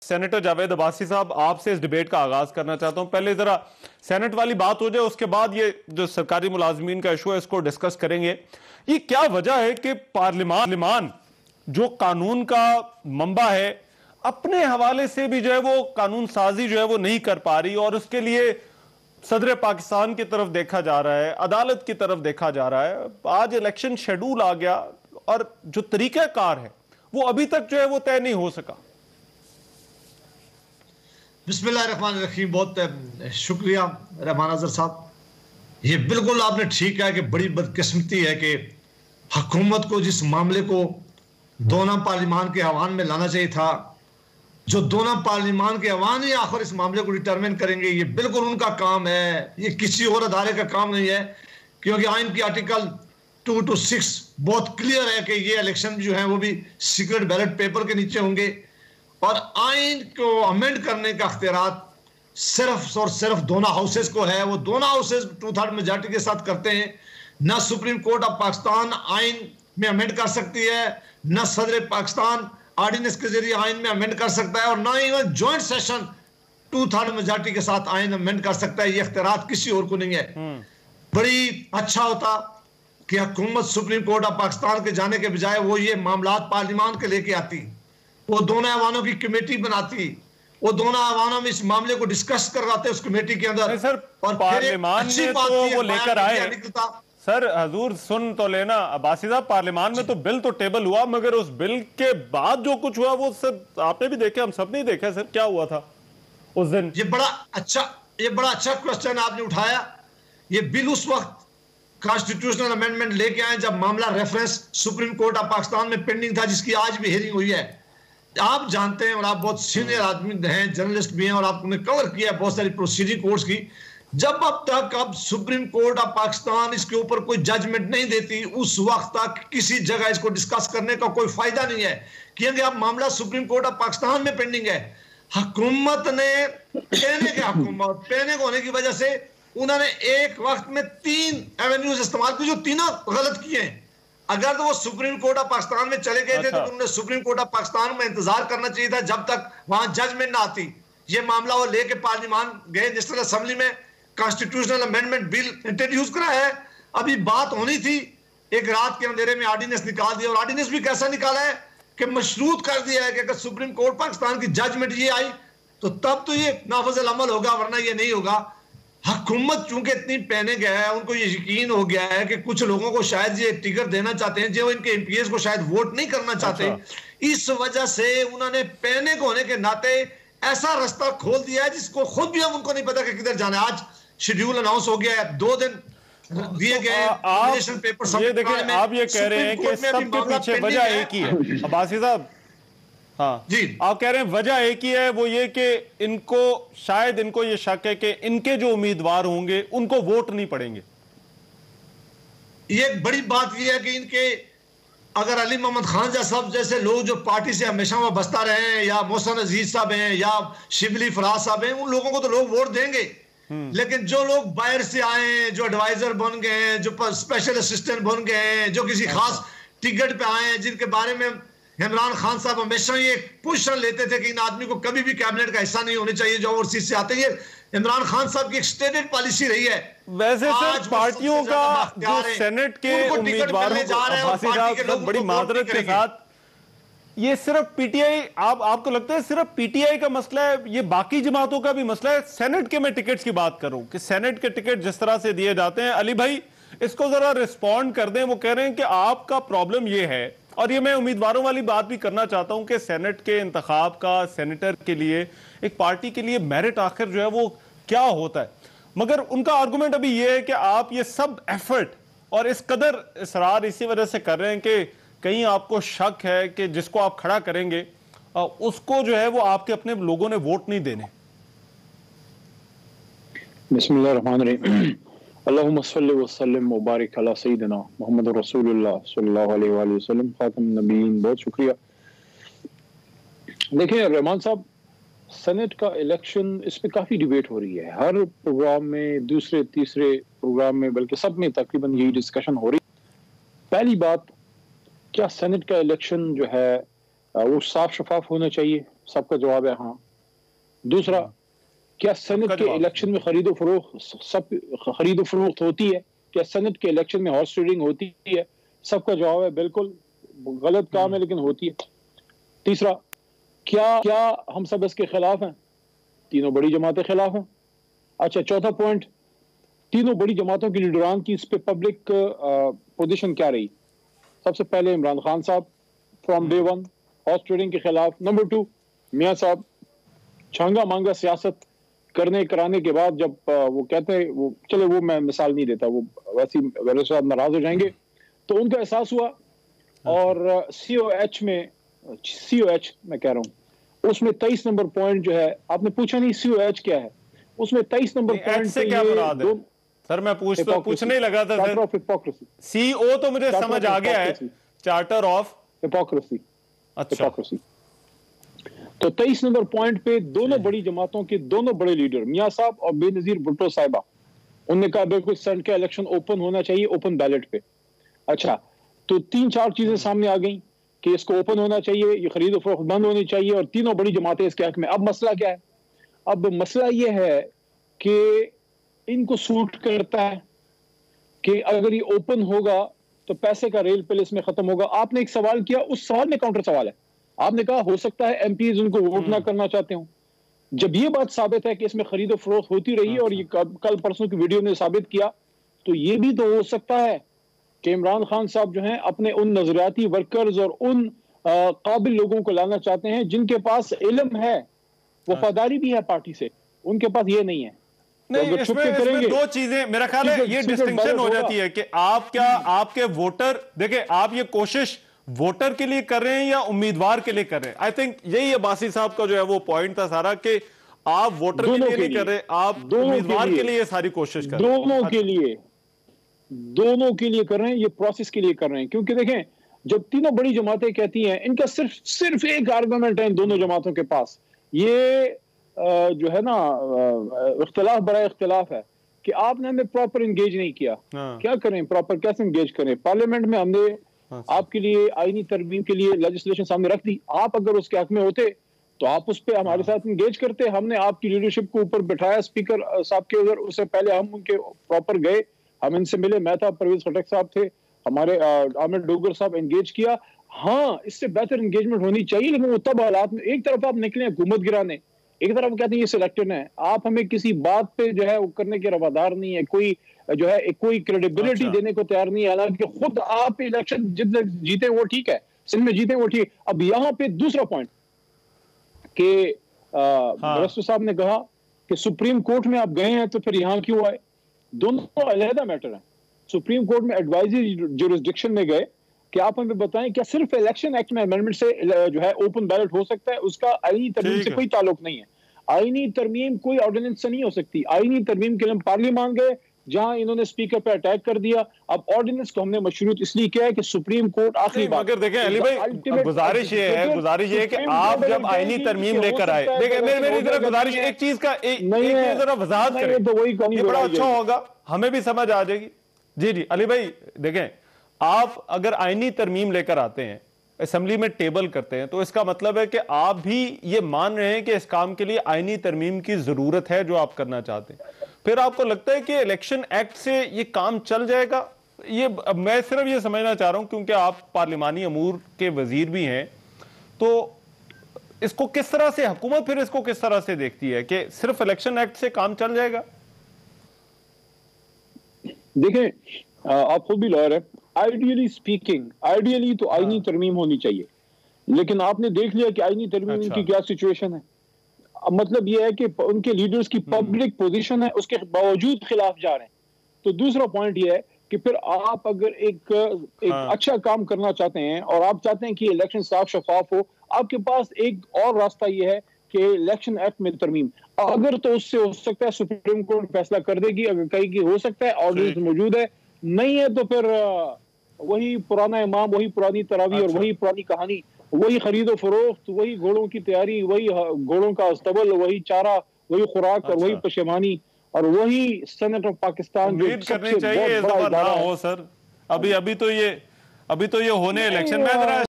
Senator Javed Abbasi صاحب، آپ سے اس ڈیبیٹ کا آغاز کرنا چاہتا ہوں. پہلے ذرا سینٹ والی بات ہو جائے، اس کے بعد یہ جو سرکاری ملازمین کا ایشو ہے اس کو ڈسکس کریں گے. یہ کیا وجہ ہے کہ پارلیمان جو قانون کا منبع ہے اپنے حوالے سے بھی جو ہے وہ قانون سازی جو ہے وہ نہیں کر پا رہی، اور اس کے لیے صدر پاکستان کی طرف دیکھا جا رہا ہے، عدالت کی طرف دیکھا جا رہا ہے. آج الیکشن شیڈول آ گیا اور جو طریقہ کار ہے وہ ابھی تک جو ہے وہ طے نہیں ہو سکا. بسم اللہ الرحمن الرحیم. بہت شکریہ رحمان اظہر صاحب. یہ بالکل آپ نے ٹھیک کہا کہ بڑی بدقسمتی ہے کہ حکومت کو جس معاملے کو دونوں پارلیمان کے ایوان میں لانا چاہیے تھا، جو دونوں پارلیمان کے ایوان ہی آخر اس معاملے کو ڈیٹرمن کریں گے، یہ بالکل ان کا کام ہے، یہ کسی اور ادارے کا کام نہیں ہے. کیونکہ آئین کی آرٹیکل 2 to 6 بہت کلیئر ہے کہ یہ الیکشن جو ہیں وہ بھی سیکرٹ بیلٹ پیپر کے نیچے ہوں گے، اور آئین کو امینڈ کرنے کا اختیارات صرف اور صرف دونوں ہاؤسز کو ہے. وہ دونوں ہاؤسز 2/3 میجارٹی کے ساتھ کرتے ہیں. نہ سپریم کورٹ آف پاکستان آئین میں امینڈ کر سکتی ہے، نہ صدر پاکستان آرڈیننس کے ذریعے آئین میں امینڈ کر سکتا ہے، اور نہ ہی جوائنٹ سیشن 2/3 میجارٹی کے ساتھ آئین امینڈ کر سکتا ہے. یہ اختیارات کسی اور کو نہیں ہے. بڑی اچھا ہوتا کہ حکومت سپریم کورٹ آف پاکستان کے جانے کے بجائے وہ یہ معاملات پارلیمان کے لے کے آتی، وہ دونوں ایوانوں کی کمیٹی بناتی، وہ دونوں ایوانوں میں اس معاملے کو ڈسکس کرواتے اس کمیٹی کے اندر. سر پارلیمان میں تو وہ لے کر آئے. سر حضور سن تو لینا عباسی صاحب، پارلیمان میں تو بل تو ٹیبل ہوا، مگر اس بل کے بعد جو کچھ ہوا وہ سر آپ نے بھی دیکھا، ہم سب نے دیکھا. سر کیا ہوا تھا اس دن؟ یہ بڑا اچھا کوسچن آپ نے اٹھایا. یہ بل اس وقت کانسٹیٹیوشنل امینڈمنٹ لے کے آئے جب معاملہ reference supreme court of Pakistan میں پینڈنگ تھا، جس کی آج بھی ہیئرنگ ہوئی ہے. آپ جانتے ہیں اور آپ بہت سینئر آدمی ہیں، جرنلسٹ بھی ہیں، اور آپ نے کور کیا ہے بہت ساری پروسیڈنگ کورٹس کی. جب اب تک سپریم کورٹ آف پاکستان اس کے اوپر کوئی ججمنٹ نہیں دیتی، اس وقت تک کسی جگہ اس کو ڈسکس کرنے کا کوئی فائدہ نہیں ہے، کیونکہ اب معاملہ سپریم کورٹ آف پاکستان میں پینڈنگ ہے. حکومت نے پینے ہونے کی وجہ سے انہوں نے ایک وقت میں 3 ایونیوز استعمال کی، جو تینوں غلط کیے ہیں. اگر تو وہ سپریم کورٹ آف پاکستان میں چلے گئے تھے تو انہوں نے سپریم کورٹ آف پاکستان میں انتظار کرنا چاہیے تھا جب تک وہاں ججمنٹ نہ آتی. یہ معاملہ وہ لے کے پارلیمان گئے، نیشنل اسمبلی میں کانسٹیٹیوشنل امینڈمنٹ بل انٹروڈیوس کرا ہے. ابھی بات ہونی تھی، ایک رات کے اندھیرے میں آرڈیننس نکال دیا، اور آرڈیننس بھی کیسا نکالا ہے کہ مشروط کر دیا ہے کہ اگر سپریم کورٹ پاکستان کی ججمنٹ یہ آئی تو تب تو یہ نافذ العمل ہوگا، ورنہ یہ نہیں ہوگا. حکومت چونکہ اتنی پینک ہے، ان کو یہ یقین ہو گیا ہے کہ کچھ لوگوں کو شاید یہ ٹکٹ دینا چاہتے ہیں جو ان کے ایم پی ایز کو شاید ووٹ نہیں کرنا چاہتے. اس وجہ سے انہوں نے پینک ہونے کے ناطے ایسا رستہ کھول دیا ہے جس کو خود بھی ہم ان کو نہیں پتا کہ کدھر جانا ہے. آج شیڈیول اناؤنس ہو گیا ہے، 2 دن دیے گئے. یہ دیکھیں، آپ یہ کہہ رہے ہیں کہ سب کے پیچھے وجہ ایک ہی ہے عباسی صاحب. ہاں جی، آپ کہہ رہے ہیں وجہ ایک ہی ہے، وہ یہ کہ ان کو شاید ان کو یہ شک ہے کہ ان کے جو امیدوار ہوں گے ان کو ووٹ نہیں پڑیں گے. یہ بڑی بات یہ ہے کہ ان کے اگر علی محمد خان صاحب جیسے لوگ جو پارٹی سے ہمیشہ وابستہ رہے ہیں، یا محسن عزیز صاحب ہیں، یا شبلی فراز صاحب ہیں، ان لوگوں کو تو لوگ ووٹ دیں گے. لیکن جو لوگ باہر سے آئے ہیں، جو ایڈوائزر بن گئے ہیں، جو اسپیشل اسسٹنٹ بن گئے ہیں، جو کسی خاص ٹکٹ پہ آئے ہیں، جن کے بارے میں عمران خان صاحب ہمیشہ یہ پوزیشن لیتے تھے کہ ان آدمی کو کبھی بھی کیبنٹ کا حصہ نہیں ہونے چاہیے جو اوورسیز سے آتے ہیں. یہ عمران خان صاحب کی ایک سٹیٹڈ پالیسی رہی ہے. ویسے سر پارٹیوں کا جو سینٹ کے امیدواروں کو بڑی معذرت کے ساتھ یہ صرف پی ٹی آئی، آپ کو لگتا ہے صرف پی ٹی آئی کا مسئلہ ہے؟ یہ باقی جماعتوں کا بھی مسئلہ ہے. سینٹ کے میں ٹکٹس کی بات کروں کہ سینٹ کے ٹکٹ جس طرح سے دیے جاتے ہیں، علی بھائی اس کو ذرا رسپونڈ کر دیں. وہ کہہ رہے ہیں کہ آپ کا پرابلم یہ ہے، اور یہ میں امیدواروں والی بات بھی کرنا چاہتا ہوں کہ سینٹ کے انتخاب کا سینیٹر کے لیے ایک پارٹی کے لیے میرٹ آخر جو ہے وہ کیا ہوتا ہے. مگر ان کا آرگومنٹ ابھی یہ ہے کہ آپ یہ سب ایفرٹ اور اس قدر اصرار اسی وجہ سے کر رہے ہیں کہ کہیں آپ کو شک ہے کہ جس کو آپ کھڑا کریں گے اس کو جو ہے وہ آپ کے اپنے لوگوں نے ووٹ نہیں دینے. بسم اللہ الرحمن الرحیم. اللہم صلی وسلم وبارک علی سیدنا محمد رسول اللہ صلی اللہ علیہ وآلہ وسلم خاتم النبیین. بہت شکریہ. دیکھیں رحمان صاحب، سینٹ کا الیکشن اس پہ کافی ڈیبیٹ ہو رہی ہے، ہر پروگرام میں، دوسرے تیسرے پروگرام میں، بلکہ سب میں تقریباً یہی ڈسکشن ہو رہی ہے. پہلی بات، کیا سینٹ کا الیکشن جو ہے वो साफ शफाफ होना चाहिए? सबका जवाब है हाँ। दूसरा, क्या सेनेट के इलेक्शन में खरीदो फरोख्त होती है? क्या सेनेट के इलेक्शन में हॉर्स ट्रेडिंग होती है? सबका जवाब है बिल्कुल गलत काम है, लेकिन होती है। तीसरा, क्या हम सब इसके खिलाफ हैं? तीनों बड़ी जमातें खिलाफ हैं। अच्छा, चौथा पॉइंट, तीनों बड़ी जमातों की लीडरान की इस पे पब्लिक पोजीशन क्या रही? सबसे पहले इमरान खान साहब from day one horse trading के खिलाफ। नंबर 2, मियां साहब छांगा मांगा सियासत कराने के बाद जब वो कहते हैं, वो चले वो मैं मिसाल नहीं देता, वो वैसे साहब नाराज हो जाएंगे, तो उनका एहसास हुआ और COH मैं कह रहा हूँ, उसमें 23 नंबर पॉइंट जो है, आपने पूछा नहीं COH क्या है, उसमें 23 नंबर पॉइंट से क्या मुराद है? सर मैं पूछने ही लगा था सर। CO तो मुझे समझ आ गया है, चार्टर ऑफ हिपोक्रेसी। अच्छा, हिपोक्रेसी। तो 23 नंबर पॉइंट पे दोनों बड़ी जमातों के दोनों बड़े लीडर मियां साहब और बेनजीर भुट्टो साहिबा, उन्होंने कहा बिल्कुल सेनेट का इलेक्शन ओपन होना चाहिए, ओपन बैलेट पे। अच्छा, तो 3-4 चीजें सामने आ गई कि इसको ओपन होना चाहिए, ये खरीदो फरोख्त बंद होनी चाहिए, और तीनों बड़ी जमातें इसके हक में। अब मसला क्या है? अब मसला ये है कि इनको सूट करता है कि अगर ये ओपन होगा तो पैसे का रेल पेल इसमें खत्म होगा। आपने एक सवाल किया, उस सवाल में काउंटर सवाल है। आपने कहा हो सकता है MPs उनको वोट ना करना चाहते हो। जब ये बात साबित है कि इसमें खरीदो फरोख्त होती रही और ये कल परसों की वीडियो ने साबित किया, तो ये भी तो हो सकता है कि इमरान खान साहब जो हैं अपने उन नजरियाती वर्कर्स और उन काबिल लोगों को लाना चाहते हैं जिनके पास इल्म है, वफादारी भी है पार्टी से, उनके पास ये नहीं है। नहीं, इसमें 2 चीजें मेरा ख्याल है ये डिस्टिंक्शन हो जाती है कि आप क्या आपके वोटर, देखिए आप ये कोशिश वोटर के लिए कर रहे हैं या उम्मीदवार के लिए कर रहे हैं। आई थिंक यही अब्बासी साहब का जो है वो पॉइंट था सारा, कि आप वोटर के लिए नहीं कर रहे, आप उम्मीदवार के लिए सारी कोशिश कर रहे हैं। दोनों के लिए कर रहे हैं, ये प्रोसेस के लिए कर रहे हैं। क्योंकि देखें, जब तीनों बड़ी जमातें कहती हैं, इनका सिर्फ एक आर्गुमेंट है इन दोनों जमातों के पास, ये जो है ना इख्तिलाफ बड़ा इख्तिलाफ है कि आपने हमें प्रॉपर एंगेज नहीं किया। क्या करें, प्रॉपर कैसे एंगेज करें? पार्लियामेंट में हमने आपके लिए आईनी तरमीम के लिए लेजिस्लेशन सामने रख दी, आप अगर उसके हक में होते तो आप उस पर हमारे साथ एंगेज करते। हमने आपकी लीडरशिप को ऊपर बिठाया स्पीकर साहब के उधर, उससे पहले हम उनके प्रॉपर गए, हम इनसे मिले, मैं था, परवेज खटक साहब थे, हमारे आमिर डोगर साहब, एंगेज किया। हाँ, इससे बेहतर एंगेजमेंट होनी चाहिए, लेकिन वो तब हालात में एक तरफ आप निकले हुकूमत गिराने, एक तरफ कहते हैं ये सिलेक्टेड है, आप हमें किसी बात पे जो है वो करने के रवादार नहीं है, कोई जो है कोई क्रेडिबिलिटी देने को तैयार नहीं है। हालांकि खुद आप इलेक्शन जितने जीते वो ठीक है, सिंध में जीते वो ठीक। अब यहाँ पे दूसरा पॉइंट कि बरस्टर साहब ने कहा कि सुप्रीम कोर्ट में आप गए हैं तो फिर यहाँ क्यों आए? दोनों अलहदा मैटर है। सुप्रीम कोर्ट में एडवाइजरी जुरिस्डिक्शन में गए कि आप हमें बताएं क्या सिर्फ इलेक्शन एक्ट में अमेंडमेंट से जो है ओपन बैलेट हो सकता है? उसका आईनी तरमीम से कोई ताल्लुक नहीं है। आईनी तरमीम कोई ऑर्डिनेंस से नहीं हो सकती। आईनी तरमीम के लिए पार्लियामान गए, जहां इन्होंने स्पीकर पे अटैक कर दिया। अब ऑर्डिनेंस को हमने मशरूत इसलिए किया है कि सुप्रीम कोर्ट आखिरी बात। मगर देखें अली भाई, गुजारिश ये है कि आप जब आईनी तरमीम लेकर आए, देखिए मेरी तरफ गुजारिश एक चीज का जरा वजाहत करें तो ये बड़ा अच्छा होगा, हमें भी समझ आ जाएगी। जी अली भाई, देखें आप अगर आईनी तरमीम लेकर आते हैं, असेंबली में टेबल करते हैं, तो इसका मतलब है कि आप भी ये मान रहे हैं कि इस काम के लिए आईनी तरमीम की जरूरत है जो आप करना चाहते हैं। फिर आपको लगता है कि इलेक्शन एक्ट से ये काम चल जाएगा? ये मैं सिर्फ ये समझना चाह रहा हूं क्योंकि आप पार्लिमानी अमूर के वजीर भी हैं, तो इसको किस तरह से हुकूमत फिर इसको किस तरह से देखती है कि सिर्फ इलेक्शन एक्ट से काम चल जाएगा? देखें, आप खुद भी लॉयर है, आइडियली स्पीकिंग, आइडियली तो आईनी तरमीम होनी चाहिए, लेकिन आपने देख लिया कि आईनी तरमीम की क्या सिचुएशन है। मतलब यह है कि उनके लीडर्स की पब्लिक पोजीशन है, उसके बावजूद खिलाफ जा रहे हैं। तो दूसरा पॉइंट यह है कि फिर आप अगर एक अच्छा काम करना चाहते हैं और आप चाहते हैं कि इलेक्शन साफ शफाफ हो, आपके पास एक और रास्ता यह है कि इलेक्शन एक्ट में तरमीम, अगर तो उससे हो सकता है सुप्रीम कोर्ट फैसला कर देगी, अगर कहेगी हो सकता है, ऑर्डिनेंस मौजूद है, नहीं है तो फिर वही पुराना इमाम, वही पुरानी तरावी और वही पुरानी कहानी, वही खरीदो फरोख्त, वही घोड़ों की तैयारी, वही घोड़ों का अस्तबल, वही चारा, वही खुराक और वही पशेमानी और वही सेनेट ऑफ पाकिस्तान। उम्मीद करनी चाहिए इस दफा ना हो सर। अभी तो ये होने इलेक्शन में